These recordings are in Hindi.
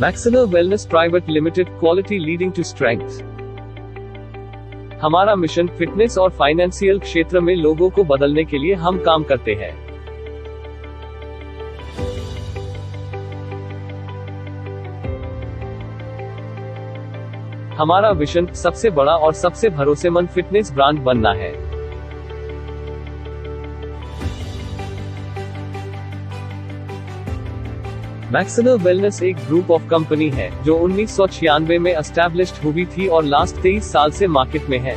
मैक्सिलर wellness private limited, quality leading to strength. हमारा मिशन फिटनेस और फाइनेंशियल क्षेत्र में लोगों को बदलने के लिए हम काम करते हैं। हमारा विजन सबसे बड़ा और सबसे भरोसेमंद फिटनेस ब्रांड बनना है। मैक्सिलर वेलनेस एक ग्रुप ऑफ कंपनी है जो 1996 में एस्टैब्लिश्ड हुई थी और लास्ट 23 साल से मार्केट में है।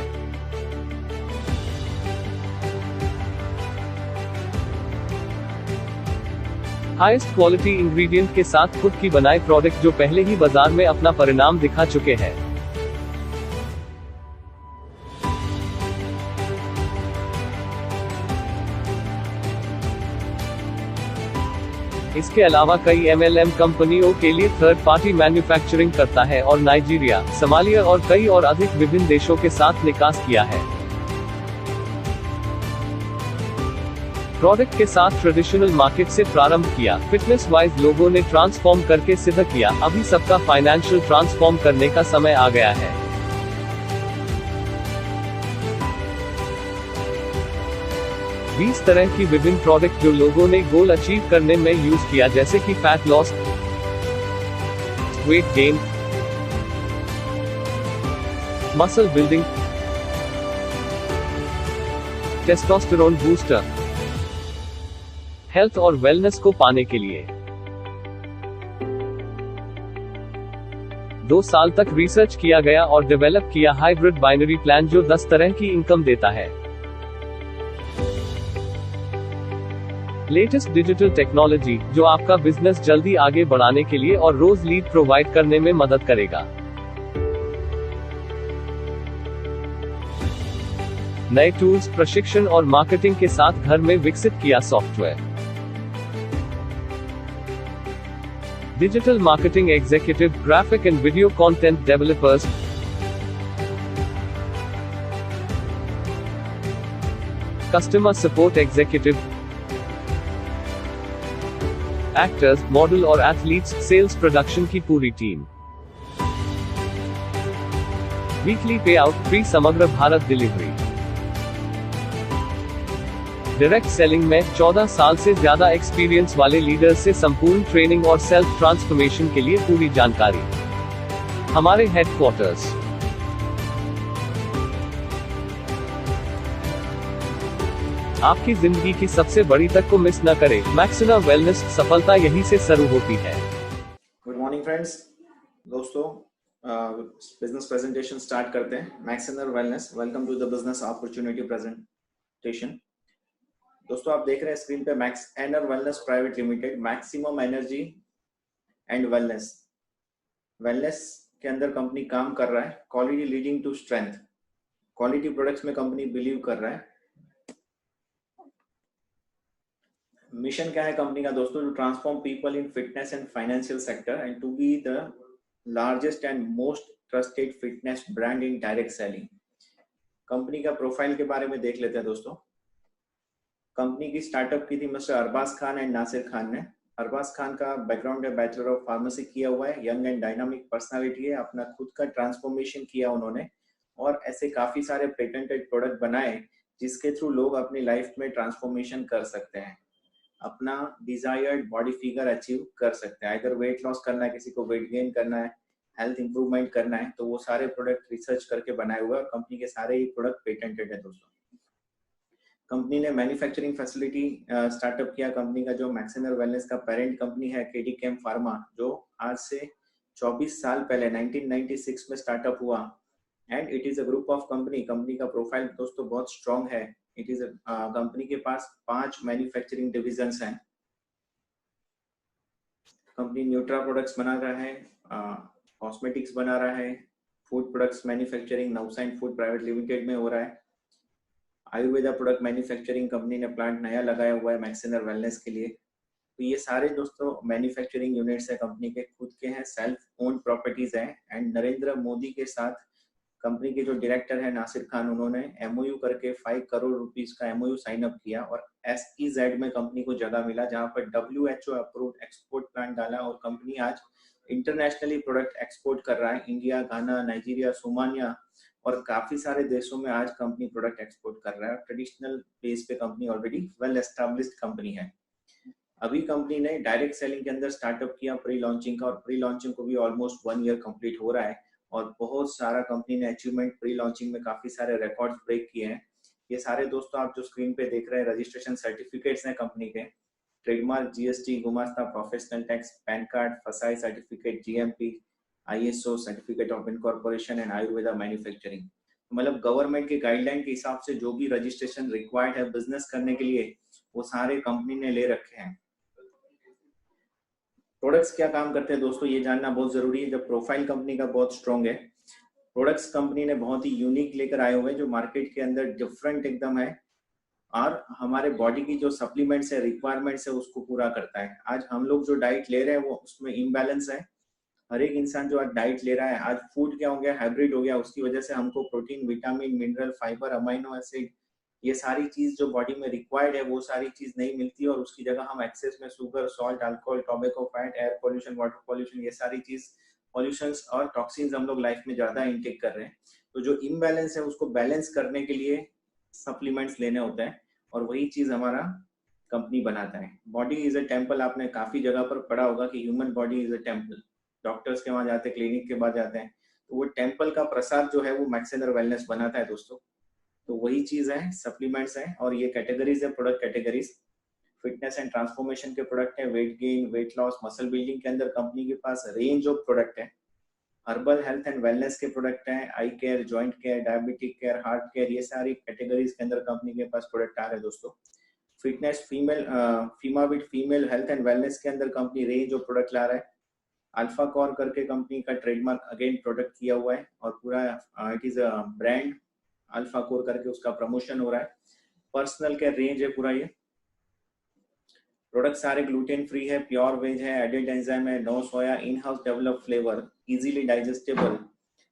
हाईएस्ट क्वालिटी इंग्रेडिएंट के साथ खुद की बनाए प्रोडक्ट जो पहले ही बाजार में अपना परिणाम दिखा चुके हैं। इसके अलावा कई MLM कंपनियों के लिए थर्ड पार्टी मैन्युफैक्चरिंग करता है और नाइजीरिया, सोमालिया और कई और अधिक विभिन्न देशों के साथ निकास किया है। प्रोडक्ट के साथ ट्रेडिशनल मार्केट से प्रारंभ किया, फिटनेस वाइज लोगों ने ट्रांसफॉर्म करके सिद्ध किया, अभी सबका फाइनेंशियल ट्रांसफॉर्म करने का समय आ गया है। 20 तरह की विभिन्न प्रोडक्ट जो लोगों ने गोल अचीव करने में यूज किया, जैसे कि fat loss, weight gain, muscle building, testosterone booster, health और वेलनेस को पाने के लिए 2 साल तक रिसर्च किया गया और डेवलप किया हाइब्रिड बाइनरी प्लान जो 10 तरह की इनकम देता है। लेटेस्ट डिजिटल टेक्नोलॉजी जो आपका बिजनेस जल्दी आगे बढ़ाने के लिए और रोज लीड प्रोवाइड करने में मदद करेगा। नए टूल्स, प्रशिक्षण और मार्केटिंग के साथ घर में विकसित किया software. Digital marketing executive, graphic and video content developers, customer support executive, actors, model और एथलीट्स, सेल्स, प्रोडक्शन की पूरी टीम। वीकली पे आउट, फ्री समग्र भारत डिलीवरी। डायरेक्ट सेलिंग में 14 साल से ज्यादा एक्सपीरियंस वाले लीडर्स से संपूर्ण ट्रेनिंग और सेल्फ ट्रांसफॉर्मेशन के लिए पूरी जानकारी। हमारे हेडक्वार्टर्स आपकी जिंदगी की सबसे बड़ी तक को मिस न करें। मैक्सिलर वेलनेस, सफलता यहीं से शुरू होती है। गुड मॉर्निंग फ्रेंड्स, दोस्तों बिजनेस प्रेजेंटेशन स्टार्ट करते हैं। Maxiller wellness, welcome to the business opportunity presentation. दोस्तों आप देख रहे हैं स्क्रीन पे Maxiller wellness private limited, maximum energy and wellness. Wellness के अंदर कंपनी काम कर रहा है, quality leading to strength. Quality products में कंपनी बिलीव कर रहा है। मिशन क्या है कंपनी का दोस्तों? To transform people in fitness and financial sector and to be the largest and most trusted fitness brand in direct selling. Company का प्रोफाइल के बारे में देख लेते हैं दोस्तों। कंपनी की स्टार्टअप की थी मिस्टर अरबाज खान एंड नासिर खान ने। अरबाज खान का बैकग्राउंड है, बैचलर ऑफ फार्मेसी किया हुआ है, यंग एंड डायनामिक पर्सनालिटी है, अपना खुद का ट्रांसफॉर्मेशन किया उन्होंने और ऐसे काफी सारे पेटेंटेड प्रोडक्ट बनाए जिसके थ्रू लोग अपनी लाइफ में ट्रांसफॉर्मेशन कर सकते हैं, अपना डिजायर्ड बॉडी फिगर अचीव कर सकते हैं। अगर वेट लॉस करना है, किसी को वेट गेन करना है, हेल्थ इंप्रूवमेंट करना है, तो वो सारे प्रोडक्ट रिसर्च करके बनाए हुए और कंपनी के सारे ही प्रोडक्ट पेटेंटेड है दोस्तों। कंपनी ने मैन्युफैक्चरिंग फैसिलिटी स्टार्टअप किया। कंपनी का जो मैक्सिलर वेलनेस का पेरेंट कंपनी है केडी केम फार्मा, जो आज से 24 साल पहले 1996 में स्टार्टअप हुआ and it is a group of company. Company का प्रोफाइल दोस्तों बहुत स्ट्रॉन्ग है। इट इज कंपनी के पास 5 मैन्युफैक्चरिंग डिविजन्स हैं। कंपनी न्यूट्रा प्रोडक्ट्स बना रहा है, कॉस्मेटिक्स बना रहा है, food products manufacturing Navsain food private limited में हो रहा है। आयुर्वेदा प्रोडक्ट मैन्युफैक्चरिंग कंपनी ने प्लांट नया लगाया हुआ है मैक्सिलर वेलनेस के लिए। तो ये सारे दोस्तों मैन्युफैक्चरिंग यूनिट्स है कंपनी के, खुद के हैं, सेल्फ ओन प्रॉपर्टीज हैं। एंड नरेंद्र मोदी के साथ कंपनी के जो डायरेक्टर है नासिर खान, उन्होंने एमओयू करके 5 करोड़ रुपीस का एमओयू साइन अप किया और SEZ में कंपनी को जगह मिला जहां पर WHO अप्रूव्ड एक्सपोर्ट प्लांट डाला और कंपनी आज इंटरनेशनली प्रोडक्ट एक्सपोर्ट कर रहा है। इंडिया, घाना, नाइजीरिया, सोमालिया और काफी सारे देशों में आज कंपनी प्रोडक्ट एक्सपोर्ट कर रहा है। ट्रेडिशनल बेस पे company already well established company है। अभी कंपनी ने डायरेक्ट सेलिंग के अंदर स्टार्टअप किया प्री लॉन्चिंग का, और प्री लॉन्चिंग को भी ऑलमोस्ट 1 ईयर कंप्लीट हो रहा है और बहुत सारा कंपनी ने अचीवमेंट प्री लॉन्चिंग में काफी सारे रिकॉर्ड्स ब्रेक किए हैं। ये सारे दोस्तों आप जो स्क्रीन पे देख रहे हैं रजिस्ट्रेशन सर्टिफिकेट्स हैं कंपनी के। Trademark, GST, Gumasta, professional tax, PAN card, FSSAI certificate, GMP, ISO certificate of incorporation and Ayurveda manufacturing. मतलब गवर्नमेंट के गाइडलाइन के हिसाब से जो भी रजिस्ट्रेशन रिक्वायर्ड है बिजनेस करने के लिए वो सारे कंपनी ने ले रखे हैं। प्रोडक्ट्स क्या काम करते हैं दोस्तों, ये जानना बहुत जरूरी है। जब प्रोफाइल कंपनी का बहुत स्ट्रॉन्ग है, प्रोडक्ट्स कंपनी ने बहुत ही यूनिक लेकर आए हुए हैं जो मार्केट के अंदर डिफरेंट एकदम है और हमारे बॉडी की जो सप्लीमेंट्स है, रिक्वायरमेंट्स है, उसको पूरा करता है। आज हम लोग जो डाइट ले रहे हैं वो उसमें इम्बैलेंस है। हर एक इंसान जो आज डाइट ले रहा है, आज फूड क्या हो गया, हाइब्रिड हो गया, उसकी वजह से हमको protein, vitamin, mineral, fibre, amino acid, ये सारी चीज जो बॉडी में रिक्वायर्ड है वो सारी चीज नहीं मिलती और उसकी जगह हम एक्सेस में sugar, salt, alcohol, tobacco, fat, air pollution, water pollution, ये सारी चीज पॉल्यूशंस और टॉक्सिन्स हम लोग लाइफ में ज्यादा इनटेक कर रहे हैं। तो जो इम्बैलेंस है उसको बैलेंस करने के लिए सप्लीमेंट्स लेने होते हैं और वही चीज हमारा कंपनी बनाता है। बॉडी इज अ टेम्पल, आपने काफी जगह पर पढ़ा होगा कि human body is a temple. Doctors के वहां जाते हैं, क्लिनिक के बाद जाते हैं, तो वो टेम्पल का प्रसाद जो है वो मैक्सेलर वेलनेस बनाता है दोस्तों। तो वही चीज है, सप्लीमेंट्स है और ये कैटेगरीज है, product categories. Fitness and transformation के प्रोडक्ट है, weight gain, weight loss, muscle building के अंदर कंपनी के पास रेंज ऑफ प्रोडक्ट है। हर्बल हेल्थ एंड वेलनेस के प्रोडक्ट है, eye care, joint care, diabetic care, heart care, ये सारी कैटेगरीज के अंदर कंपनी के पास प्रोडक्ट आ रहे हैं दोस्तों। Fitness, Femavit female health and wellness के अंदर कंपनी रेंज ऑफ प्रोडक्ट ला रहा है। अल्फा कोर करके कंपनी का ट्रेडमार्क अगेन प्रोडक्ट किया हुआ है और पूरा it is a brand, alpha core करके उसका प्रमोशन हो रहा है। पर्सनल केयर रेंज है पूरा। ये प्रोडक्ट सारे ग्लूटेन फ्री है, प्योर वेज है, एडेड एंजाइम है, no soya, in house develop flavour, easily digestible,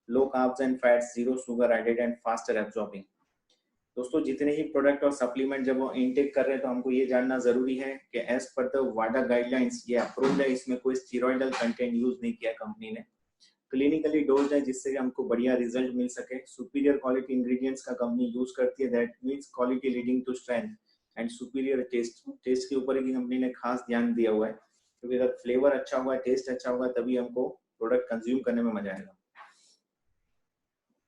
low carbs and fats, zero sugar added and faster absorbing. दोस्तों जितने ही प्रोडक्ट और सप्लीमेंट जब वो इनटेक कर रहे हैं तो हमको ये जानना जरूरी है कि एज पर द वाडा गाइडलाइंस ये अप्रूव्ड है, इसमें कोई स्टीरॉयडल कंटेंट यूज नहीं किया कंपनी ने, क्लिनिकली डोज्ड है जिससे हमको बढ़िया रिजल्ट मिल सके। सुपीरियर क्वालिटी इंग्रेडिएंट्स का कंपनी यूज करती है, that means quality leading to strength and superior taste. Taste के ऊपर ही कंपनी ने खास ध्यान दिया हुआ है क्योंकि अगर फ्लेवर अच्छा होगा, टेस्ट अच्छा होगा, तभी हमको प्रोडक्ट कंज्यूम करने में मजा आएगा।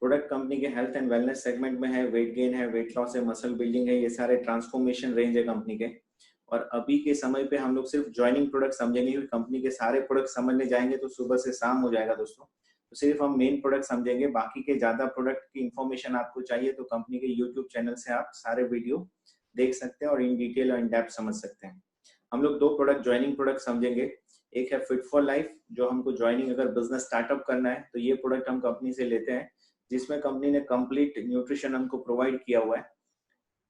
प्रोडक्ट कंपनी के हेल्थ एंड वेलनेस सेगमेंट में है, वेट गेन है, वेट लॉस है, मसल बिल्डिंग है, ये सारे ट्रांसफॉर्मेशन रेंज है कंपनी के। और अभी के समय पे हम लोग सिर्फ ज्वाइनिंग प्रोडक्ट समझेंगे, कंपनी के सारे प्रोडक्ट समझने जाएंगे तो सुबह से शाम हो जाएगा दोस्तों। तो सिर्फ हम मेन प्रोडक्ट समझेंगे, बाकी के ज्यादा प्रोडक्ट की इंफॉर्मेशन आपको चाहिए तो कंपनी के यूट्यूब चैनल से आप सारे वीडियो देख सकते हैं और इन डिटेल और इन डेप्थ समझ सकते हैं। हम लोग 2 प्रोडक्ट ज्वाइनिंग प्रोडक्ट समझेंगे। एक है फिट फॉर लाइफ, जो हमको ज्वाइनिंग अगर बिजनेस स्टार्टअप करना है तो ये प्रोडक्ट हम कंपनी से लेते हैं, जिसमें कंपनी ने कंप्लीट न्यूट्रिशन हमको प्रोवाइड किया हुआ है।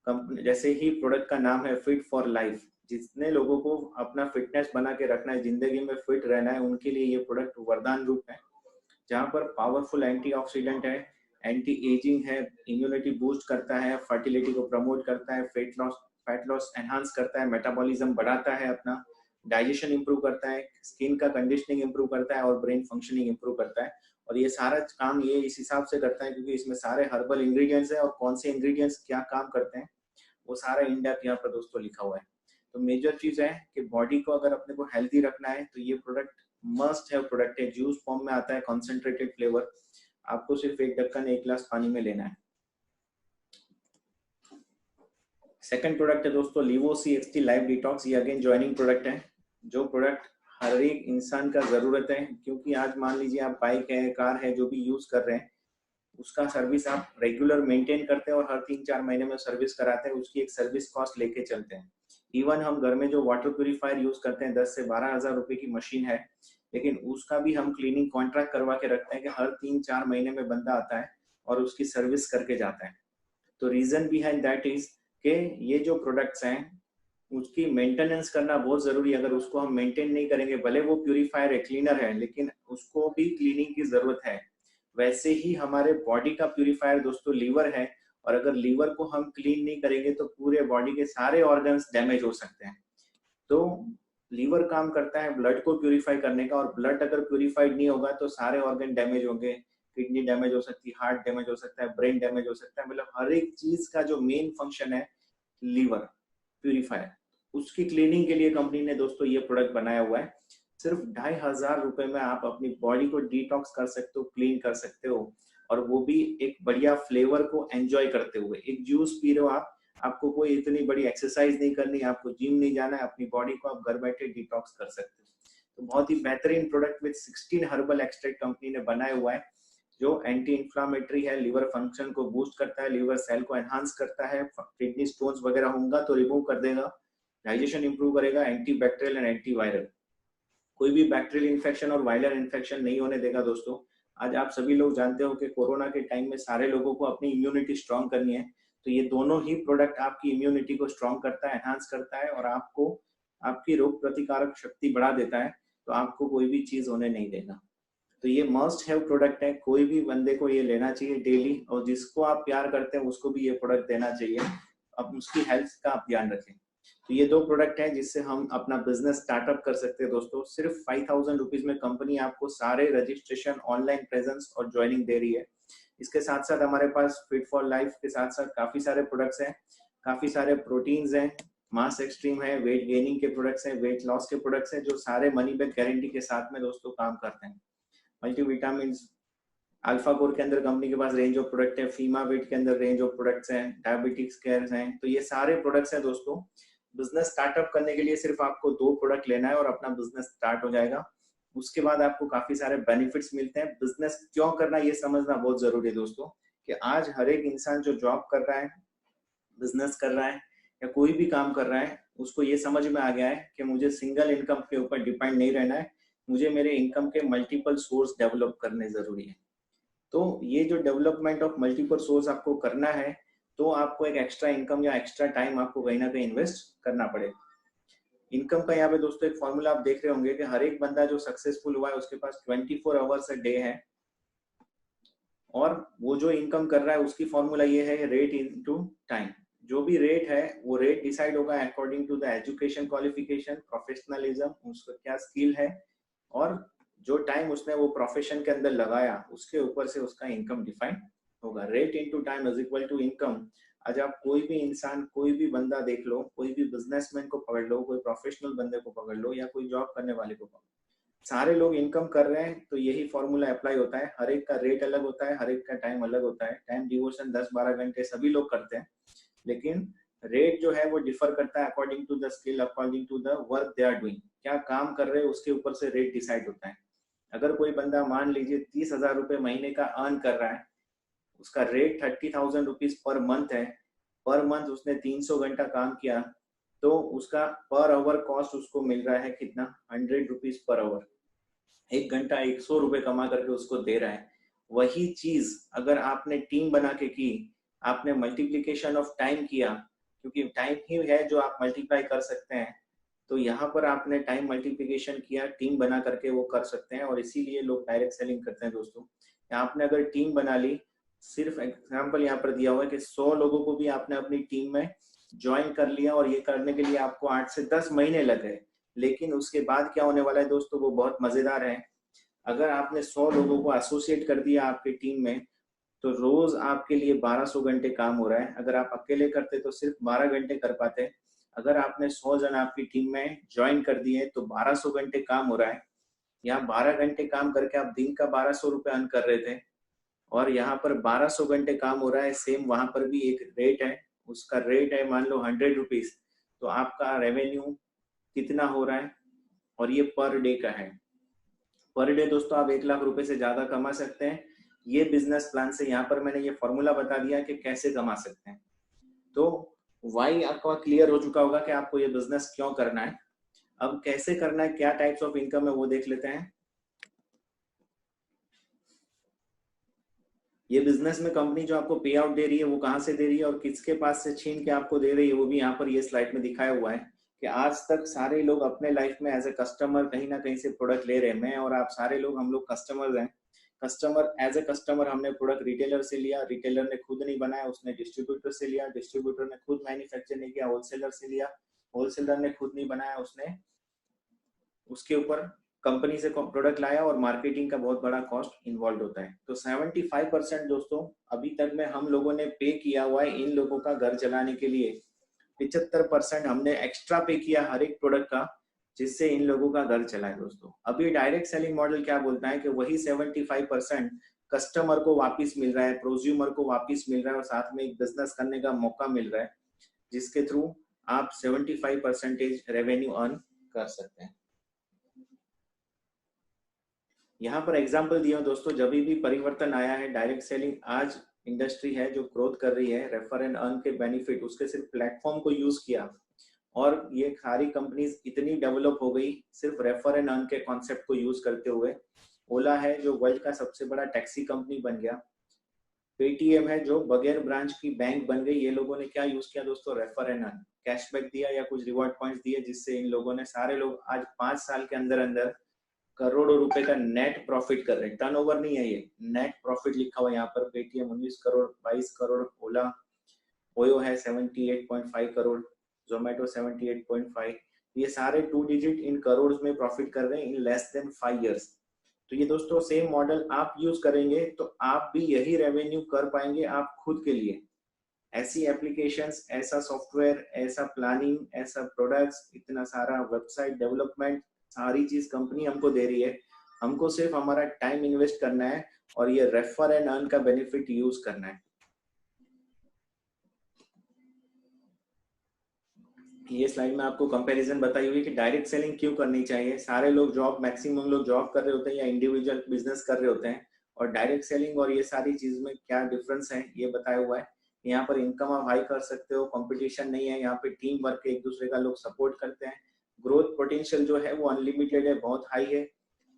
कंपनी जैसे ही प्रोडक्ट का नाम है फिट फॉर लाइफ, जितने लोगों को अपना फिटनेस बना के रखना है, जिंदगी में फिट रहना है, उनके लिए ये प्रोडक्ट वरदान रूप है। जहाँ पर पावरफुल एंटीऑक्सीडेंट है, एंटी एजिंग है, इम्यूनिटी बूस्ट करता है, फर्टिलिटी को प्रमोट करता है, फैट लॉस एनहांस करता है, मेटाबॉलिज्म बढ़ाता है, अपना डाइजेशन इंप्रूव करता है, स्किन का कंडीशनिंग इंप्रूव करता है और ब्रेन फंक्शनिंग इंप्रूव करता है। और ये सारा काम ये इस हिसाब से करता है क्योंकि इसमें सारे हर्बल इंग्रेडिएंट्स हैं और कौन से इंग्रेडिएंट्स क्या काम करते हैं वो सारा इन डेप्थ यहाँ पर दोस्तों लिखा हुआ है। तो मेजर चीज है कि बॉडी को अगर अपने को हेल्दी रखना है तो ये प्रोडक्ट मस्ट है प्रोडक्ट है। जूस फॉर्म में आता है, कॉन्सेंट्रेटेड फ्लेवर, आपको सिर्फ 1 ढक्कन 1 गिलास पानी में लेना है। सेकंड प्रोडक्ट है दोस्तों लिवो CXT लाइव डिटॉक्स। ये अगेन ज्वाइनिंग प्रोडक्ट है, जो प्रोडक्ट हर एक इंसान का जरूरत है क्योंकि आज मान लीजिए आप बाइक है, कार है, जो भी यूज कर रहे हैं उसका सर्विस आप रेगुलर मेंटेन करते हैं और हर 3-4 महीने में सर्विस कराते हैं, उसकी एक सर्विस कॉस्ट लेके चलते हैं। इवन हम घर में जो वाटर प्यूरिफायर यूज करते हैं 10 से 12 हजार रुपए की मशीन है, लेकिन उसका भी हम क्लीनिंग कॉन्ट्रैक्ट करवा के रखते हैं कि हर 3-4 महीने में बंदा आता है और उसकी सर्विस करके जाता है। तो रीजन बिहाइंड दैट इज कि ये जो प्रोडक्ट्स हैं उसकी मेंटेनेंस करना बहुत जरूरी है। अगर उसको हम मेंटेन नहीं करेंगे, भले वो प्यूरिफायर है, क्लीनर है, लेकिन उसको भी क्लीनिंग की जरूरत है। वैसे ही हमारे बॉडी का प्यूरिफायर दोस्तों लीवर है, और अगर लीवर को हम क्लीन नहीं करेंगे तो पूरे बॉडी के सारे ऑर्गन्स डैमेज हो सकते हैं। तो लीवर काम करता है ब्लड को प्यूरिफाई करने का, और ब्लड अगर प्यूरिफाइड नहीं होगा तो सारे ऑर्गन डैमेज होंगे, किडनी डैमेज हो सकती है, हार्ट डैमेज हो सकता है, ब्रेन डैमेज हो सकता है, मतलब हर एक चीज का जो मेन फंक्शन है लीवर प्यूरिफायर, उसकी क्लीनिंग के लिए कंपनी ने दोस्तों ये प्रोडक्ट बनाया हुआ है। सिर्फ 2,500 में आप अपनी बॉडी को डिटॉक्स कर सकते हो, क्लीन कर सकते हो, और वो भी एक बढ़िया फ्लेवर को एंजॉय करते हुए। एक जूस पी रहे हो आप, आपको कोई इतनी बड़ी एक्सरसाइज नहीं करनी, आपको जिम नहीं जाना है, अपनी बॉडी को आप घर बैठे डिटॉक्स कर सकते हो। तो बहुत ही बेहतरीन product with 16 herbal extract company ने बनाया हुआ है, जो एंटी इंफ्लामेटरी है, लीवर फंक्शन को बूस्ट करता है, लीवर सेल को एनहांस करता है, किडनी स्टोन्स वगैरह होगा तो रिमूव कर देगा, डाइजेशन इंप्रूव करेगा, anti bacterial and anti viral, कोई भी बैक्टीरियल इन्फेक्शन और वायरल इन्फेक्शन नहीं होने देगा दोस्तों। आज आप सभी लोग जानते हो कि कोरोना के टाइम में सारे लोगों को अपनी इम्यूनिटी स्ट्रांग करनी है, तो ये दोनों ही प्रोडक्ट आपकी इम्यूनिटी को स्ट्रांग करता है, एनहांस करता है, और आपको आपकी रोग प्रतिकारक शक्ति बढ़ा देता है, तो आपको कोई भी चीज होने नहीं देगा। तो ये मस्ट हैव प्रोडक्ट है, कोई भी बंदे को ये लेना चाहिए डेली, और जिसको आप प्यार करते हैं उसको भी ये प्रोडक्ट देना चाहिए। अब उसकी हेल्थ का आप ध्यान रखें। तो ये दो प्रोडक्ट हैं जिससे हम अपना बिजनेस स्टार्टअप कर सकते हैं दोस्तों। सिर्फ 5,000 रुपीज में कंपनी आपको सारे रजिस्ट्रेशन, ऑनलाइन प्रेजेंस और ज्वाइनिंग दे रही है। इसके साथ साथ हमारे पास फिट फॉर लाइफ के साथ साथ काफी सारे प्रोडक्ट्स हैं, काफी सारे प्रोटीन्स हैं, मास एक्सट्रीम है, वेट गेनिंग के प्रोडक्ट्स हैं, वेट लॉस के प्रोडक्ट्स हैं, जो सारे मनी बैक गारंटी के साथ में दोस्तों काम करते हैं। मल्टीविटामिन, अल्फा कोर के अंदर कंपनी के पास रेंज ऑफ प्रोडक्ट है, फीमा वेट के अंदर रेंज ऑफ प्रोडक्ट्स हैं, डायबिटिक्स केयर हैं, तो ये सारे प्रोडक्ट्स हैं दोस्तों। बिजनेस स्टार्टअप करने के लिए सिर्फ आपको 2 प्रोडक्ट लेना है और अपना बिजनेस स्टार्ट हो जाएगा। उसके बाद आपको काफी सारे बेनिफिट्स मिलते हैं। बिजनेस क्यों करना ये समझना बहुत जरूरी है दोस्तों, कि आज हर एक इंसान जो जॉब कर रहा है, बिजनेस कर रहा है, या कोई भी काम कर रहा है, उसको ये समझ में आ गया है कि मुझे सिंगल इनकम के ऊपर डिपेंड नहीं रहना है, मुझे मेरे इनकम के मल्टीपल सोर्स डेवलप करने जरूरी है। तो ये जो डेवलपमेंट ऑफ मल्टीपल सोर्स आपको करना है, तो आपको एक एक्स्ट्रा इनकम या एक्स्ट्रा टाइम आपको कहीं ना कहीं इन्वेस्ट करना पड़ेगा। इनकम का यहाँ पे दोस्तों एक फॉर्मूला आप देख रहे होंगे कि हर एक बंदा जो सक्सेसफुल हुआ है उसके पास 24 आवर्स अ डे है, और वो जो इनकम कर रहा है उसकी फॉर्मूला ये है रेट इनटू टाइम। जो भी रेट है वो रेट डिसाइड होगा according to the education, qualification, professionalism, उसका क्या स्किल है, और जो टाइम उसने वो प्रोफेशन के अंदर लगाया उसके ऊपर से उसका इनकम डिफाइन होगा। Rate into time is equal to income. आज आप कोई भी इंसान, कोई भी बंदा देख लो, कोई भी बिजनेसमैन को पकड़ लो, कोई प्रोफेशनल बंदे को पकड़ लो, या कोई जॉब करने वाले को पकड़ लो, सारे लोग इनकम कर रहे हैं, तो यही फॉर्मूला अप्लाई होता है। हर एक का रेट अलग होता है, हर एक का टाइम अलग होता है। टाइम डिवोशन 10-12 घंटे सभी लोग करते हैं, लेकिन रेट जो है वो डिफर करता है according to the skill, according to the work they are doing. क्या काम कर रहे हैं उसके ऊपर से रेट डिसाइड होता है। अगर कोई बंदा मान लीजिए 30,000 रुपए महीने का अर्न कर रहा है, उसका रेट 30,000 रुपीज पर मंथ है, पर मंथ उसने 300 घंटा काम किया, तो उसका पर आवर कॉस्ट उसको मिल रहा है कितना, 100 रुपीज पर आवर। एक घंटा 100 रुपए कमा करके उसको दे रहा है। वही चीज अगर आपने टीम बना के की, आपने मल्टीप्लीकेशन ऑफ टाइम किया, क्योंकि टाइम ही है जो आप मल्टीप्लाई कर सकते हैं, तो यहाँ पर आपने टाइम मल्टीप्लीकेशन किया, टीम बना करके वो कर सकते हैं, और इसीलिए लोग डायरेक्ट सेलिंग करते हैं दोस्तों। आपने अगर टीम बना ली, सिर्फ एग्जाम्पल यहाँ पर दिया हुआ है कि 100 लोगों को भी आपने अपनी टीम में ज्वाइन कर लिया, और ये करने के लिए आपको 8 से 10 महीने लग गए, लेकिन उसके बाद क्या होने वाला है दोस्तों, वो बहुत मजेदार है। अगर आपने 100 लोगों को एसोसिएट कर दिया आपकी टीम में, तो रोज आपके लिए 1200 घंटे काम हो रहा है। अगर आप अकेले करते तो सिर्फ 12 घंटे कर पाते। अगर आपने 100 जन आपकी टीम में ज्वाइन कर दिए तो 1200 घंटे काम हो रहा है। यहाँ 12 घंटे काम करके आप दिन का 1200 रुपए अर्न कर रहे थे, और यहाँ पर 1200 घंटे काम हो रहा है। सेम वहां पर भी एक रेट है, उसका रेट है मान लो 100 रुपीज, तो आपका रेवेन्यू कितना हो रहा है, और ये पर डे का है। पर डे दोस्तों आप 1 लाख रुपए से ज्यादा कमा सकते हैं। ये बिजनेस प्लान से यहाँ पर मैंने ये फॉर्मूला बता दिया कि कैसे कमा सकते हैं। तो वाई आपका क्लियर हो चुका होगा कि आपको ये बिजनेस क्यों करना है। अब कैसे करना है, क्या टाइप्स ऑफ इनकम है वो देख लेते हैं। ये बिजनेस में कंपनी जो आपको पे आउट दे रही है वो कहाँ से दे रही है और किसके पास से छीन के आपको दे रही है, वो भी यहाँ पर ये स्लाइड में दिखाया हुआ है कि आज तक सारे लोग अपने लाइफ में एज ए कस्टमर कहीं ना कहीं से प्रोडक्ट ले रहे हैं। मैं और आप सारे लोग, हम लोग कस्टमर हैं। कस्टमर, एज ए कस्टमर हमने प्रोडक्ट रिटेलर से लिया, रिटेलर ने खुद नहीं बनाया, उसने डिस्ट्रीब्यूटर से लिया, डिस्ट्रीब्यूटर ने खुद मैन्युफैक्चर नहीं किया, होलसेलर से लिया, होलसेलर ने खुद नहीं बनाया, उसने उसके ऊपर कंपनी से प्रोडक्ट लाया और मार्केटिंग का बहुत बड़ा कॉस्ट इन्वॉल्व होता है। तो 75% दोस्तों अभी तक में हम लोगों ने पे किया हुआ है इन लोगों का घर चलाने के लिए। 75% हमने एक्स्ट्रा पे किया हर एक प्रोडक्ट का, जिससे इन लोगों का घर चला है दोस्तों। अभी डायरेक्ट सेलिंग मॉडल क्या बोलता है कि वही 75% कस्टमर को वापस मिल रहा है, प्रोज्यूमर को वापस मिल रहा है और साथ में एक बिजनेस करने का मौका मिल रहा है, जिसके थ्रू आप 75% रेवेन्यू अर्न कर सकते हैं। यहाँ पर एग्जाम्पल दिया दोस्तों, जब भी परिवर्तन आया है डायरेक्ट सेलिंग आज इंडस्ट्री है जो ग्रोथ कर रही है, रेफर एंड अर्न के बेनिफिट उसके सिर्फ प्लेटफॉर्म को यूज किया और ये सारी कंपनीज इतनी डेवलप हो गई सिर्फ रेफर एंड अर्न के कॉन्सेप्ट को यूज करते हुए। ओला है जो वर्ल्ड का सबसे बड़ा टैक्सी कंपनी बन गया, पेटीएम है जो बगैर ब्रांच की बैंक बन गई। ये लोगों ने क्या यूज किया दोस्तों, रेफर एंड अर्न, कैशबैक दिया या कुछ रिवॉर्ड पॉइंट्स दिए, जिससे इन लोगों ने सारे लोग आज 5 साल के अंदर अंदर करोड़ों रुपए का नेट प्रॉफिट कर रहे हैं। टर्नओवर नहीं है, ये नेट प्रॉफिट लिखा हुआ है यहाँ पर। पेटीएम 19 करोड़, 22 करोड़, ओला ओयो है 78.5 करोड़, जोमेटो 78.5, ये सारे 2 डिजिट इन करोड़ में प्रॉफिट कर रहे हैं इन लेस देन 5 इयर्स। तो ये दोस्तों सेम मॉडल आप यूज करेंगे तो आप भी यही रेवेन्यू कर पाएंगे आप खुद के लिए। ऐसी एप्लीकेशंस, ऐसा सॉफ्टवेयर, ऐसा प्लानिंग, ऐसा प्रोडक्ट्स, इतना सारा वेबसाइट डेवलपमेंट, सारी चीज कंपनी हमको दे रही है। हमको सिर्फ हमारा टाइम इन्वेस्ट करना है और ये रेफर एंड अर्न का बेनिफिट यूज करना है। ये स्लाइड में आपको कंपैरिजन बताई हुई है कि डायरेक्ट सेलिंग क्यों करनी चाहिए। सारे लोग जॉब, मैक्सिमम लोग जॉब कर रहे होते हैं या इंडिविजुअल बिजनेस कर रहे होते हैं, और डायरेक्ट सेलिंग और ये सारी चीज में क्या डिफरेंस है ये बताया हुआ है। यहाँ पर इनकम आप हाई कर सकते हो, कंपटीशन नहीं है, यहाँ पे टीम वर्क, एक दूसरे का लोग सपोर्ट करते हैं, ग्रोथ पोटेंशियल जो है वो अनलिमिटेड है, बहुत हाई है,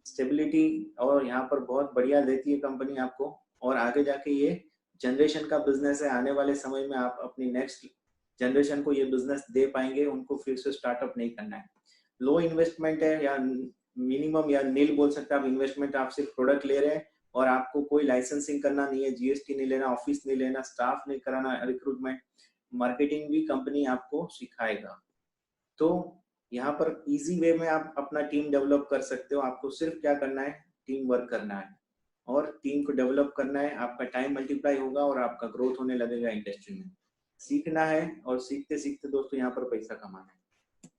स्टेबिलिटी और यहाँ पर बहुत बढ़िया देती है कंपनी आपको। और आगे जाके ये जनरेशन का बिजनेस है, आने वाले समय में आप अपनी नेक्स्ट जनरेशन को ये बिजनेस दे पाएंगे, उनको फिर से स्टार्टअप नहीं करना है। लो इन्वेस्टमेंट है या मिनिमम या नील बोल सकते हैं आप इन्वेस्टमेंट, आप सिर्फ प्रोडक्ट ले रहे हैं और आपको कोई लाइसेंसिंग करना नहीं है, जीएसटी नहीं लेना, ऑफिस नहीं लेना, स्टाफ नहीं कराना, रिक्रूटमेंट, मार्केटिंग भी कंपनी आपको सिखाएगा। तो यहाँ पर इजी वे में आप अपना टीम डेवलप कर सकते हो। आपको सिर्फ क्या करना है, टीम वर्क करना है और टीम को डेवलप करना है, आपका टाइम मल्टीप्लाई होगा और आपका ग्रोथ होने लगेगा इंडस्ट्री में। सीखना है और सीखते सीखते दोस्तों यहाँ पर पैसा कमाना है।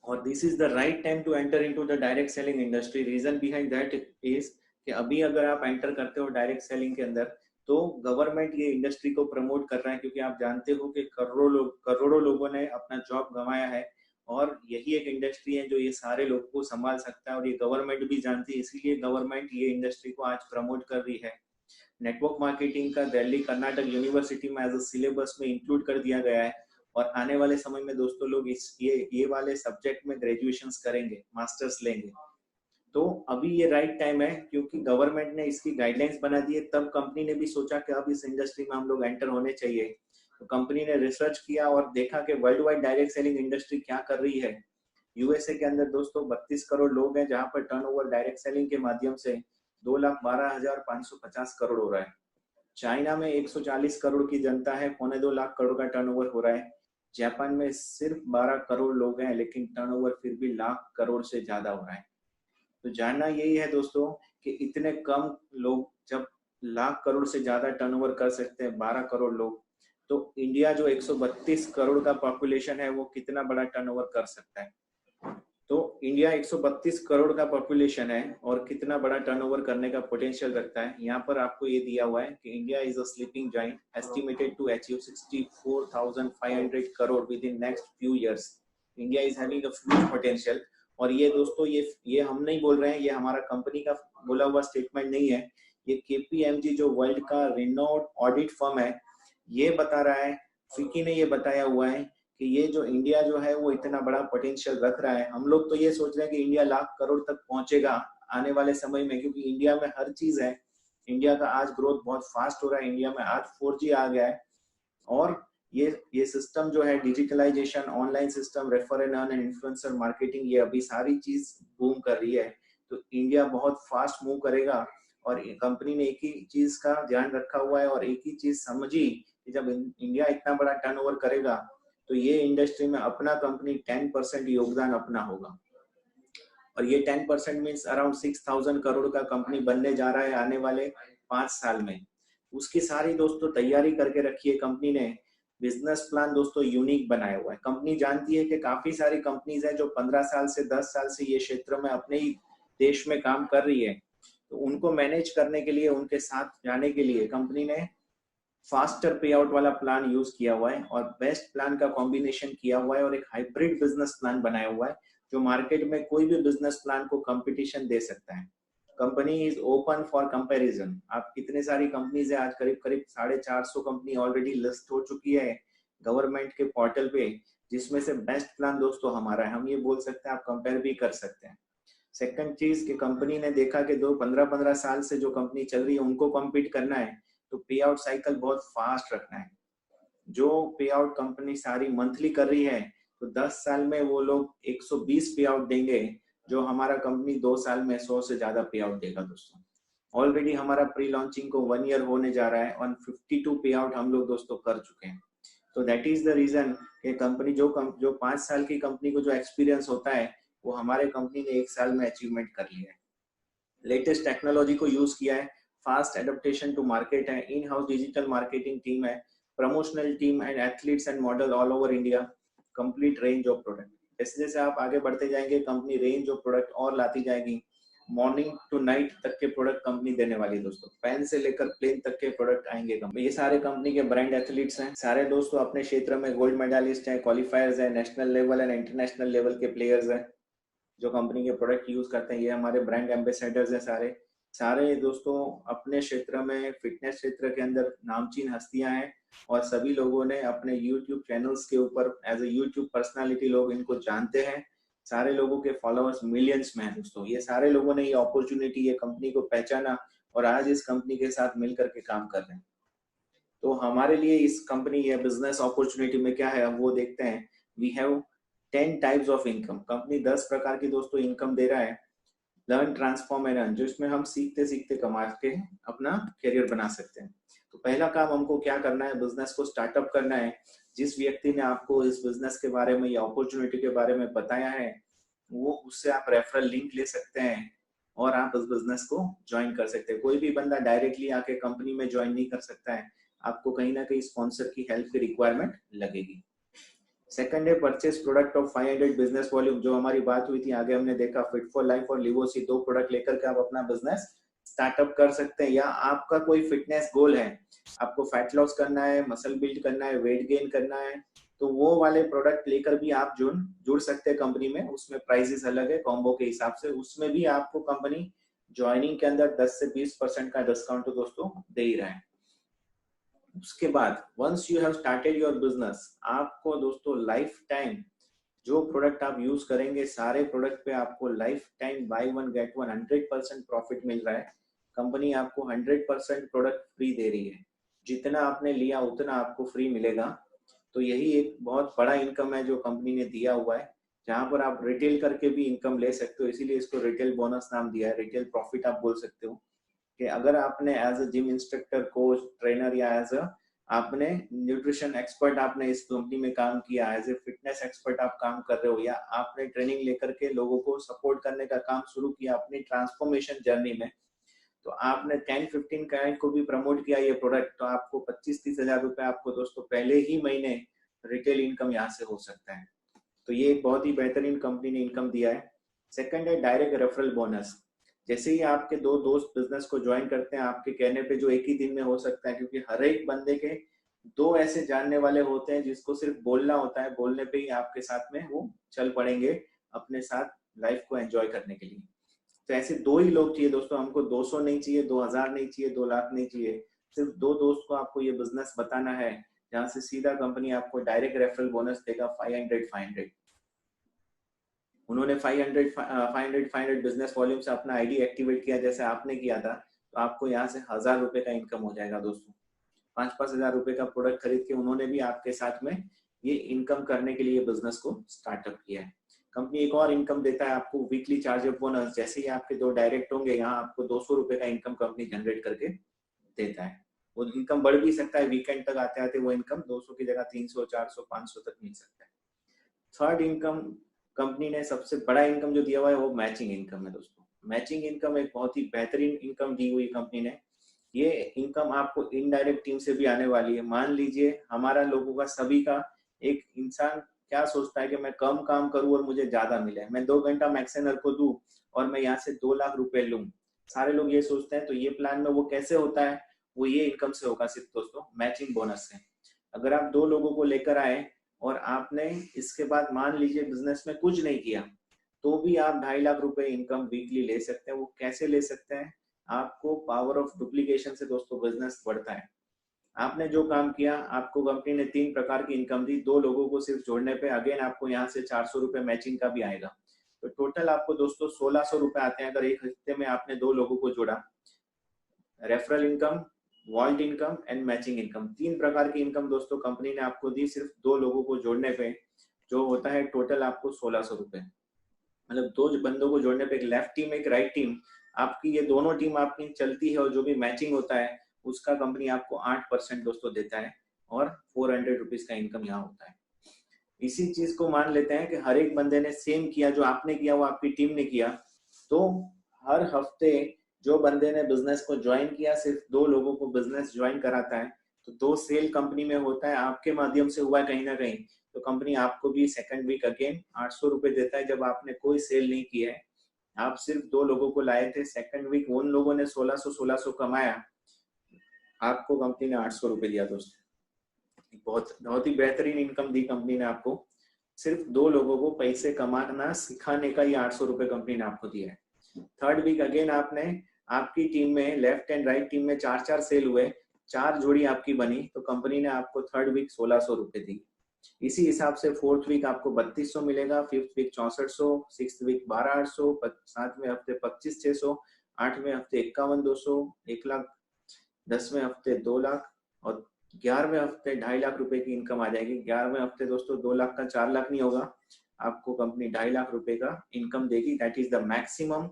और this is the right time to enter into the direct selling industry. Reason behind that is कि अभी अगर आप एंटर करते हो डायरेक्ट सेलिंग के अंदर तो गवर्नमेंट ये इंडस्ट्री को प्रमोट कर रहा है, क्योंकि आप जानते हो कि करोड़ों लोगों ने अपना जॉब गंवाया है और यही एक इंडस्ट्री है जो ये सारे लोगों को संभाल सकता है, और ये गवर्नमेंट भी जानती है, इसीलिए गवर्नमेंट ये इंडस्ट्री को आज प्रमोट कर रही है। नेटवर्क मार्केटिंग का दिल्ली कर्नाटक यूनिवर्सिटी में एज अ सिलेबस में इंक्लूड कर दिया गया है, और आने वाले समय में दोस्तों लोग ये वाले सब्जेक्ट में ग्रेजुएशंस करेंगे, मास्टर्स लेंगे। तो अभी ये राइट टाइम है, क्योंकि गवर्नमेंट ने इसकी गाइडलाइंस बना दी है, तब कंपनी ने भी सोचा कि अब इस इंडस्ट्री में हम लोग एंटर होने चाहिए। तो कंपनी ने रिसर्च किया और देखा कि world wide direct selling industry क्या कर रही है। यूएसए के अंदर दोस्तों 32 करोड़ लोग हैं, जहां पर टर्नओवर डायरेक्ट सेलिंग के माध्यम से 2,12,550 करोड़ हो रहा है। चाइना में 140 करोड़ की जनता है, 2.25 लाख करोड़ का टर्नओवर हो रहा है। जापान में सिर्फ 12 करोड़ लोग हैं, लेकिन टर्नओवर फिर भी लाख करोड़ से ज्यादा हो रहा है। तो जानना यही है दोस्तों कि इतने कम लोग जब लाख करोड़ से ज्यादा टर्नओवर कर सकते हैं, 12 करोड़ लोग, तो इंडिया जो 132 करोड़ का पॉपुलेशन है वो कितना बड़ा टर्नओवर कर सकता है। तो इंडिया 132 करोड़ का पॉपुलेशन है और कितना बड़ा टर्नओवर करने का पोटेंशियल रखता है। यहाँ पर आपको ये दिया हुआ है कि India is a sleeping giant estimated to achieve 64,500 crore within next few years. India is having a huge potential. और ये दोस्तों ये हम नहीं बोल रहे हैं, ये हमारा कंपनी का बोला हुआ स्टेटमेंट नहीं है, ये केपीएमजी जो वर्ल्ड का रिनोड ऑडिट फर्म है ये बता रहा है। फिकी ने ये बताया हुआ है कि ये जो इंडिया जो है वो इतना बड़ा पोटेंशियल रख रहा है। हम लोग तो ये सोच रहे हैं कि इंडिया लाख करोड़ तक पहुंचेगा आने वाले समय में, क्योंकि इंडिया में हर चीज है। इंडिया का आज ग्रोथ बहुत फास्ट हो रहा है, इंडिया में आज 4G आ गया है, और ये सिस्टम जो है digitalisation, online system, refer and earn and influencer marketing, ये अभी सारी चीज बूम कर रही है। तो इंडिया बहुत फास्ट मूव करेगा, और कंपनी ने एक ही चीज का ध्यान रखा हुआ है और एक ही चीज समझी कि जब इंडिया इतना बड़ा टर्नओवर करेगा तो ये इंडस्ट्री में अपना कंपनी 10% योगदान अपना होगा। और ये 10% मीन्स अराउंड 6,000 करोड़ का कंपनी बनने जा रहा है आने वाले 5 साल में। उसकी सारी दोस्तों तैयारी करके रखी है कंपनी ने। बिजनेस प्लान दोस्तों यूनिक बनाया हुआ है। कंपनी जानती है कि काफी सारी कंपनीज हैं जो 15 साल से 10 साल से ये क्षेत्र में अपने ही देश में काम कर रही है, तो उनको मैनेज करने के लिए, उनके साथ जाने के लिए कंपनी ने फास्टर पे आउट वाला प्लान यूज किया हुआ है और बेस्ट प्लान का कॉम्बिनेशन किया हुआ है और एक हाइब्रिड बिजनेस प्लान बनाया हुआ है जो मार्केट में कोई भी बिजनेस प्लान को कंपटीशन दे सकता है। Company is open for comparison. आप कितने सारी कंपनीज है आज, करीब करीब 450 कंपनी ऑलरेडी लिस्ट हो चुकी है गवर्नमेंट के पोर्टल पे, जिसमें से बेस्ट प्लान दोस्तों हमारा है। हम ये बोल सकते हैं, आप कंपेयर भी कर सकते हैं। सेकंड चीज कि कंपनी ने देखा कि 15 साल से जो कंपनी चल रही है उनको कम्पीट करना है, तो पे आउट साइकिल बहुत फास्ट रखना है। जो पे आउट कंपनी सारी मंथली कर रही है, तो 10 साल में वो लोग 120 पे आउट देंगे, जो हमारा कंपनी 2 साल में 100 से ज्यादा पे आउट देगा दोस्तों। ऑलरेडी हमारा प्री लॉन्चिंग को 1 ईयर होने जा रहा है और 52 पे आउट हम लोग दोस्तों कर चुके हैं। तो दैट इज द रीजन कि कंपनी जो 5 साल की कंपनी को जो एक्सपीरियंस होता है वो हमारे कंपनी ने 1 साल में अचीवमेंट कर लिया है। लेटेस्ट टेक्नोलॉजी को यूज किया है, फास्ट एडेप्टेशन टू मार्केट है, in house digital marketing team है, promotional team and athletes and model all over India, complete range of product. जैसे जैसे आप आगे बढ़ते जाएंगे कंपनी रेंज ऑफ प्रोडक्ट और लाती जाएगी। मॉर्निंग टू नाइट तक के प्रोडक्ट कंपनी देने वाली है दोस्तों। पेन से लेकर प्लेन तक के प्रोडक्ट आएंगे कंपनी। ये सारे कंपनी के ब्रांड एथलीट्स हैं, सारे दोस्तों अपने क्षेत्र में गोल्ड मेडलिस्ट हैं, क्वालिफायर्स हैं, national level and international level के प्लेयर्स हैं जो कंपनी के प्रोडक्ट यूज करते हैं। ये हमारे ब्रांड एम्बेसडर्स हैं सारे सारे दोस्तों अपने क्षेत्र में, फिटनेस क्षेत्र के अंदर नामचीन हस्तियां हैं और सभी लोगों ने अपने यूट्यूब चैनल्स के ऊपर एज ए यूट्यूब पर्सनालिटी लोग इनको जानते हैं। सारे लोगों के फॉलोअर्स मिलियंस में हैं दोस्तों। ये सारे लोगों ने ये अपॉर्चुनिटी, ये कंपनी को पहचाना और आज इस कंपनी के साथ मिलकर के काम कर रहे हैं। तो हमारे लिए इस कंपनी या बिजनेस अपॉर्चुनिटी में क्या है, अब वो देखते हैं। We have 10 types of income. Company 10 प्रकार की दोस्तों इनकम दे रहा है। लर्न, ट्रांसफॉर्म एंड अर्न, जो इसमें हम सीखते सीखते कमा के अपना करियर बना सकते हैं। तो पहला काम हमको क्या करना है, बिजनेस को स्टार्टअप करना है। जिस व्यक्ति ने आपको इस बिजनेस के बारे में या अपॉर्चुनिटी के बारे में बताया है, वो उससे आप रेफरल लिंक ले सकते हैं और आप इस बिजनेस को ज्वाइन कर सकते हैं। कोई भी बंदा डायरेक्टली आके कंपनी में ज्वाइन नहीं कर सकता है, आपको कहीं ना कहीं स्पॉन्सर की हेल्प की रिक्वायरमेंट लगेगी। सेकंड है purchase product of 500 business volume. जो हमारी बात हुई थी आगे हमने देखा, फिट फॉर लाइफ और लिवोसी, 2 प्रोडक्ट लेकर के आप अपना बिजनेस स्टार्टअप कर सकते हैं। या आपका कोई फिटनेस गोल है, आपको फैट लॉस करना है, मसल बिल्ड करना है, वेट गेन करना है, तो वो वाले प्रोडक्ट लेकर भी आप जुड़ सकते हैं कंपनी में। उसमें प्राइसेस अलग है कॉम्बो के हिसाब से, उसमें भी आपको कंपनी ज्वाइनिंग के अंदर 10 से 20% का डिस्काउंट तो दोस्तों दे ही रहा है। उसके बाद once you have started your business, आपको दोस्तों लाइफ टाइम जो प्रोडक्ट आप यूज करेंगे, सारे प्रोडक्ट पे आपको life time buy one get one 100% profit मिल रहा है। कंपनी आपको 100% प्रोडक्ट फ्री दे रही है। जितना आपने लिया उतना आपको फ्री मिलेगा। तो यही एक बहुत बड़ा इनकम है जो कंपनी ने दिया हुआ है, जहां पर आप रिटेल करके भी इनकम ले सकते हो। इसीलिए इसको रिटेल बोनस नाम दिया है, रिटेल प्रॉफिट आप बोल सकते हो। कि अगर आपने as a gym instructor, coach, trainer या एज अ आपने न्यूट्रिशन एक्सपर्ट आपने इस कंपनी में काम किया, एज ए फिटनेस एक्सपर्ट आप काम कर रहे हो, या आपने ट्रेनिंग लेकर के लोगों को सपोर्ट करने का काम शुरू किया अपनी ट्रांसफॉर्मेशन जर्नी में, तो आपने 10-15 क्लाइंट को भी प्रमोट किया ये प्रोडक्ट, तो आपको 25-30 हजार रुपए आपको दोस्तों पहले ही महीने रिटेल इनकम यहाँ से हो सकता है। तो ये एक बहुत ही बेहतरीन कंपनी ने इनकम दिया है। सेकंड है डायरेक्ट रेफरल बोनस। जैसे ही आपके 2 दोस्त बिजनेस को ज्वाइन करते हैं, आपके कहने पे जो एक ही दिन में हो सकता है, क्योंकि हर एक बंदे के 2 ऐसे जानने वाले होते हैं जिसको सिर्फ बोलना होता है, बोलने पे ही आपके साथ में वो चल पड़ेंगे अपने साथ लाइफ को एंजॉय करने के लिए। तो ऐसे 2 ही लोग चाहिए दोस्तों। हमको 200 नहीं चाहिए, 2000 नहीं चाहिए, 2 लाख नहीं चाहिए। सिर्फ 2 दोस्त को आपको ये बिजनेस बताना है, जहां से सीधा कंपनी आपको डायरेक्ट रेफरल बोनस देगा 500। उन्होंने 500 बिजनेस वॉल्यूम से अपना आईडी एक्टिवेट किया जैसे आपने किया था, तो आपको यहाँ से 1000 रुपए का इनकम हो जाएगा दोस्तों। 5-5 हजार रुपए का प्रोडक्ट खरीद के उन्होंने भी आपके साथ में ये इनकम करने के लिए बिजनेस को स्टार्टअप किया है। कंपनी एक और इनकम देता है आपको, वीकली चार्ज ऑफ बोनस। जैसे ही आपके 2 डायरेक्ट होंगे, यहाँ आपको 200 रुपए का इनकम कंपनी जनरेट करके देता है। वो इनकम बढ़ भी सकता है, वीकेंड तक आते आते वो इनकम 200 की जगह 300, 400, 500 तक मिल सकता है। थर्ड इनकम कंपनी ने सबसे बड़ा इनकम जो दिया हुआ है वो मैचिंग इनकम है दोस्तों। मैचिंग इनकम एक बहुत ही बेहतरीन इनकम दी हुई कंपनी ने। ये इनकम आपको इनडायरेक्ट टीम से भी आने वाली है। मान लीजिए हमारा लोगों का सभी का, एक इंसान क्या सोचता है कि मैं कम काम करूं और मुझे ज्यादा मिले, मैं 2 घंटा मैक्सेनर को दूं और मैं यहाँ से 2 लाख रुपए लूं। सारे लोग ये सोचते हैं। तो ये प्लान में वो कैसे होता है, वो ये इनकम से होगा सिर्फ दोस्तों, मैचिंग बोनस से। अगर आप 2 लोगों को लेकर आए और आपने इसके बाद मान लीजिए बिजनेस में कुछ नहीं किया, तो भी आप 2.5 लाख रुपए इनकम वीकली ले सकते हैं। वो कैसे ले सकते हैं, आपको पावर ऑफ डुप्लीकेशन से दोस्तों बिजनेस बढ़ता है। आपने जो काम किया, आपको कंपनी ने 3 प्रकार की इनकम दी, 2 लोगों को सिर्फ जोड़ने पे अगेन आपको यहाँ से 400 रुपए मैचिंग का भी आएगा। तो टोटल आपको दोस्तों 1600 रुपए आते हैं अगर एक हफ्ते में आपने 2 लोगों को जोड़ा। Referral income, vault income and matching income, 3 प्रकार की इनकम दोस्तों कंपनी ने आपको दी सिर्फ 2 लोगों को जोड़ने पे, जो होता है टोटल आपको 1600 रुपए। मतलब 2 बंदों को जोड़ने पे, एक लेफ्ट टीम एक राइट टीम, आपकी ये दोनों टीम आपकी चलती है और जो भी मैचिंग होता है उसका कंपनी आपको 8% दोस्तों देता है और 400 रुपीज का इनकम यहाँ होता है। इसी चीज को मान लेते हैं कि हर एक बंदे ने सेम किया, जो आपने किया वो आपकी टीम ने किया। तो हर हफ्ते जो बंदे ने बिजनेस को ज्वाइन किया, सिर्फ 2 लोगों को बिजनेस ज्वाइन कराता है, तो 2 सेल कंपनी में होता है, आपके माध्यम से हुआ है कहीं ना कहीं, तो कंपनी आपको भी सेकंड वीक अगेन 800 रुपए देता है। जब आपने कोई सेल नहीं की है, आप सिर्फ 2 लोगों को लाए थे, सेकंड वीक उन लोगों ने 1600 कमाया, आपको कंपनी ने 800 रुपए दिया दोस्तों। बहुत बहुत ही बेहतरीन इनकम दी कंपनी ने आपको। सिर्फ 2 लोगों को पैसे कमाना सिखाने का ये 800 रुपए कंपनी ने आपको दिया है। थर्ड वीक अगेन आपने, आपकी टीम में लेफ्ट एंड राइट टीम में 4-4 सेल हुए, 4 जोड़ी आपकी बनी, तो कंपनी ने आपको थर्ड वीक 1600 रुपए दी। इसी हिसाब से फोर्थ वीक आपको 3200 मिलेगा, फिफ्थ वीक 6400, सिक्स वीक 12800, सातवें हफ्ते 25600, आठवें हफ्ते 51200, 1 लाख, 10वें हफ्ते 2 लाख और 11वें हफ्ते 2.5 लाख रुपए की इनकम आ जाएगी। 11वें हफ्ते दोस्तों 2 लाख का 4 लाख नहीं होगा, आपको कंपनी 2.5 लाख रुपए का इनकम देगी। दैट इज द मैक्सिमम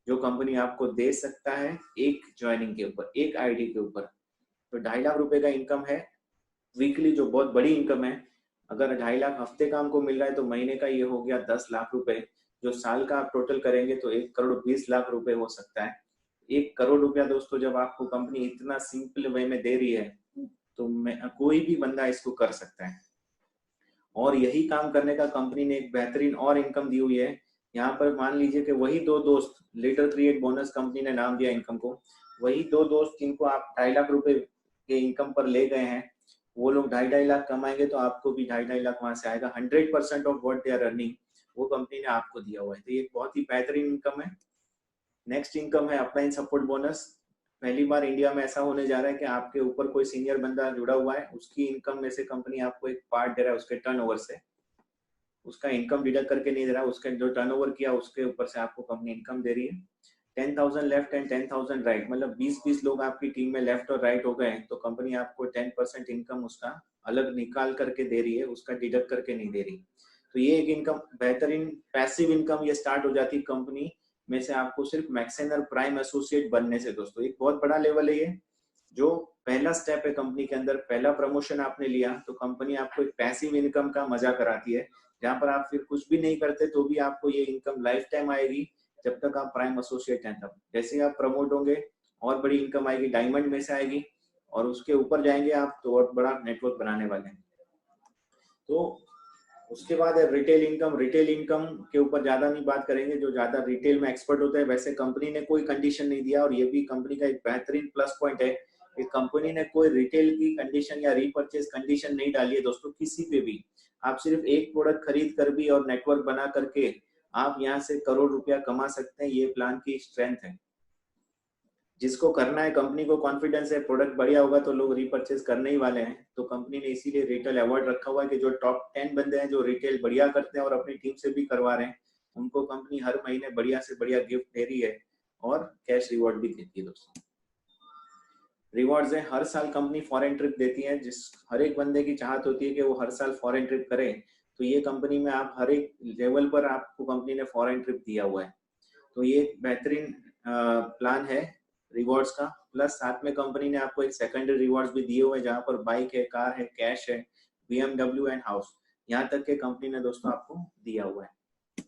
जो कंपनी आपको दे सकता है एक ज्वाइनिंग के ऊपर, एक आईडी के ऊपर। तो 2.5 लाख रुपए का इनकम है वीकली, जो बहुत बड़ी इनकम है। अगर 2.5 लाख हफ्ते का हमको मिल रहा है तो महीने का ये हो गया 10 लाख रुपए, जो साल का आप टोटल करेंगे तो 1 करोड़ 20 लाख रुपए हो सकता है। 1 करोड़ रुपया दोस्तों जब आपको कंपनी इतना सिंपल वे में दे रही है, तो कोई भी बंदा इसको कर सकता है। और यही काम करने का कंपनी ने एक बेहतरीन और इनकम दी हुई है। यहाँ पर मान लीजिए कि वही 2 दोस्त, लीडर क्रिएट बोनस कंपनी ने नाम दिया इनकम को, वही 2 दोस्त जिनको आप 2.5 लाख रुपए के इनकम पर ले गए हैं, वो लोग 2.5 लाख कमाएंगे तो आपको भी 2.5 लाख वहां से आएगा। 100% of what they are earning वो कंपनी ने आपको दिया हुआ है। तो ये बहुत ही बेहतरीन इनकम है। नेक्स्ट इनकम है अपलाइन सपोर्ट बोनस। पहली बार इंडिया में ऐसा होने जा रहा है कि आपके ऊपर कोई सीनियर बंदा जुड़ा हुआ है, उसकी इनकम में से कंपनी आपको एक पार्ट दे रहा है, उसके टर्नओवर से। उसका इनकम डिडक्ट करके नहीं दे रहा, उसके जो टर्नओवर किया उसके ऊपर से आपको कंपनी इनकम दे रही है। 10,000 लेफ्ट एंड 10,000 राइट, मतलब 20-20 लोग आपकी टीम में लेफ्ट और राइट हो गए, तो कंपनी आपको 10% इनकम उसका अलग निकाल करके दे रही है, उसका डिडक्ट करके नहीं दे रही। तो ये एक इनकम, बेहतरीन पैसिव इनकम ये स्टार्ट हो जाती है कंपनी में से आपको सिर्फ मैक्सेनर प्राइम एसोसिएट बनने से दोस्तों। एक बहुत बड़ा लेवल है ये, जो पहला स्टेप है कंपनी के अंदर। पहला प्रमोशन आपने लिया तो कंपनी आपको एक पैसिव इनकम का मजा कराती है, जहां पर आप फिर कुछ भी नहीं करते तो भी आपको ये इनकम लाइफ टाइम आएगी जब तक आप प्राइम एसोसिएट हैं। तब जैसे आप प्रमोट होंगे और बड़ी इनकम आएगी, डायमंड में से आएगी, और उसके ऊपर जाएंगे आप तो और बड़ा नेटवर्क बनाने वाले हैं। तो उसके बाद है रिटेल इनकम। रिटेल इनकम के ऊपर ज्यादा नहीं बात करेंगे, जो ज्यादा रिटेल में एक्सपर्ट होता है। वैसे कंपनी ने कोई कंडीशन नहीं दिया, और ये भी कंपनी का एक बेहतरीन प्लस पॉइंट है कि कंपनी ने कोई रिटेल की कंडीशन या रीपरचेज कंडीशन नहीं डाली है दोस्तों किसी पे भी। आप सिर्फ एक प्रोडक्ट खरीद कर भी और नेटवर्क बना करके आप यहाँ से करोड़ रुपया कमा सकते हैं। ये प्लान की स्ट्रेंथ है। जिसको करना है, कंपनी को कॉन्फिडेंस है, प्रोडक्ट बढ़िया होगा तो लोग रीपरचेज करने ही वाले हैं। तो कंपनी ने इसीलिए रिटेल अवार्ड रखा हुआ है कि जो टॉप 10 बंदे हैं जो रिटेल बढ़िया करते हैं और अपनी टीम से भी करवा रहे हैं, उनको कंपनी हर महीने बढ़िया से बढ़िया गिफ्ट दे रही है और कैश रिवॉर्ड भी देती है दोस्तों। रिवॉर्ड्स है, हर साल कंपनी फॉरेन ट्रिप देती है, जिस हर एक बंदे की चाहत होती है कि वो हर साल फॉरेन ट्रिप करे। तो ये कंपनी में आप हर एक लेवल पर आपको कंपनी ने फॉरेन ट्रिप दिया हुआ है। तो ये बेहतरीन प्लान है रिवॉर्ड्स का। प्लस साथ में कंपनी ने आपको एक सेकेंडरी रिवॉर्ड्स भी दिए हुए हैं, जहां पर बाइक है, कार है, कैश है, BMW एंड हाउस, यहाँ तक के कंपनी ने दोस्तों आपको दिया हुआ है।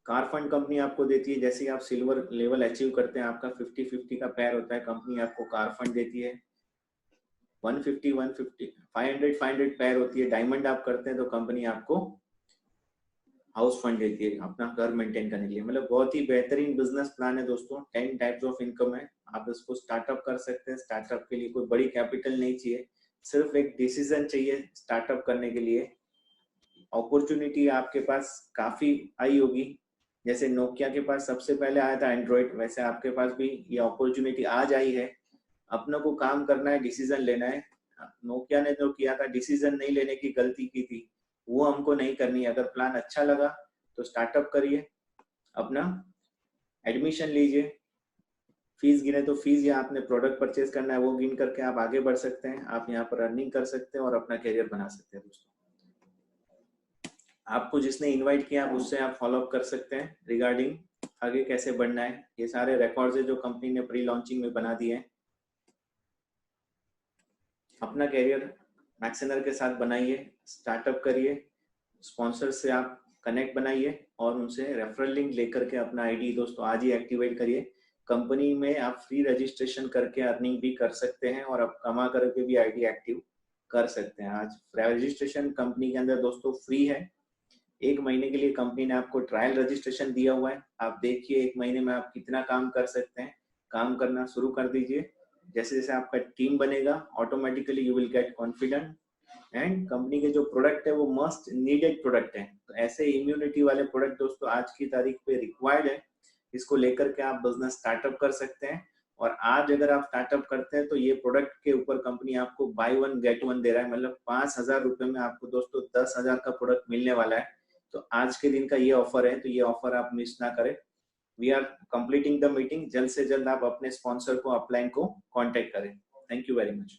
कार फंड कंपनी आपको देती है, जैसे ही आप सिल्वर लेवल अचीव करते हैं, आपका 50-50 का पेयर होता है, कंपनी आपको कार फंड देती है। 150 500 पेयर होती है। डायमंड आप करते हैं तो कंपनी आपको हाउस फंड देती है अपना घर मेंटेन करने के लिए। मतलब बहुत ही बेहतरीन बिजनेस प्लान है दोस्तों। 10 टाइप्स ऑफ इनकम है, आप इसको स्टार्टअप कर सकते हैं। स्टार्टअप के लिए कोई बड़ी कैपिटल नहीं चाहिए, सिर्फ एक डिसीजन चाहिए स्टार्टअप करने के लिए। अपॉर्चुनिटी आपके पास काफी आई होगी, जैसे नोकिया के पास सबसे पहले आया था एंड्रॉइड, वैसे आपके पास भी ये अपॉर्चुनिटी आज आई है। अपनों को काम करना है, डिसीजन लेना है। नोकिया ने जो किया था, डिसीजन नहीं लेने की गलती की थी, वो हमको नहीं करनी है। अगर प्लान अच्छा लगा तो स्टार्टअप करिए, अपना एडमिशन लीजिए, फीस गिने तो फीस, या आपने प्रोडक्ट परचेज करना है वो गिन करके आप आगे बढ़ सकते हैं। आप यहाँ पर अर्निंग कर सकते हैं और अपना करियर बना सकते हैं दोस्तों। आपको जिसने इनवाइट किया उससे आप फॉलो अप कर सकते हैं रिगार्डिंग आगे कैसे बढ़ना है। ये सारे रिकॉर्ड्स है जो कंपनी ने प्री लॉन्चिंग में बना दिए हैं। अपना करियर मैक्सेनर के साथ बनाइए, स्टार्टअप करिए, स्पॉन्सर से आप कनेक्ट बनाइए और उनसे रेफरल लिंक लेकर के अपना आईडी दोस्तों आज ही एक्टिवेट करिए। कंपनी में आप फ्री रजिस्ट्रेशन करके अर्निंग भी कर सकते हैं और आप कमा करके भी आईडी एक्टिव कर सकते हैं। आज रजिस्ट्रेशन कंपनी के अंदर दोस्तों फ्री है। 1 महीने के लिए कंपनी ने आपको ट्रायल रजिस्ट्रेशन दिया हुआ है। आप देखिए 1 महीने में आप कितना काम कर सकते हैं। काम करना शुरू कर दीजिए। जैसे जैसे आपका टीम बनेगा, automatically you will get confident. And company के जो प्रोडक्ट है वो मस्ट नीडेड प्रोडक्ट है। तो ऐसे इम्यूनिटी वाले प्रोडक्ट दोस्तों आज की तारीख पे रिक्वायर्ड है। इसको लेकर के आप बिजनेस स्टार्टअप कर सकते हैं। और आज अगर आप स्टार्टअप करते हैं तो ये प्रोडक्ट के ऊपर कंपनी आपको बाय 1 गेट 1 दे रहा है। मतलब 5,000 रुपए में आपको दोस्तों 10,000 का प्रोडक्ट मिलने वाला है। तो आज के दिन का ये ऑफर है, तो ये ऑफर आप मिस ना करें। We are completing the meeting. जल्द से जल्द आप अपने स्पॉन्सर को, अपलाइन को कांटेक्ट करें। Thank you very much.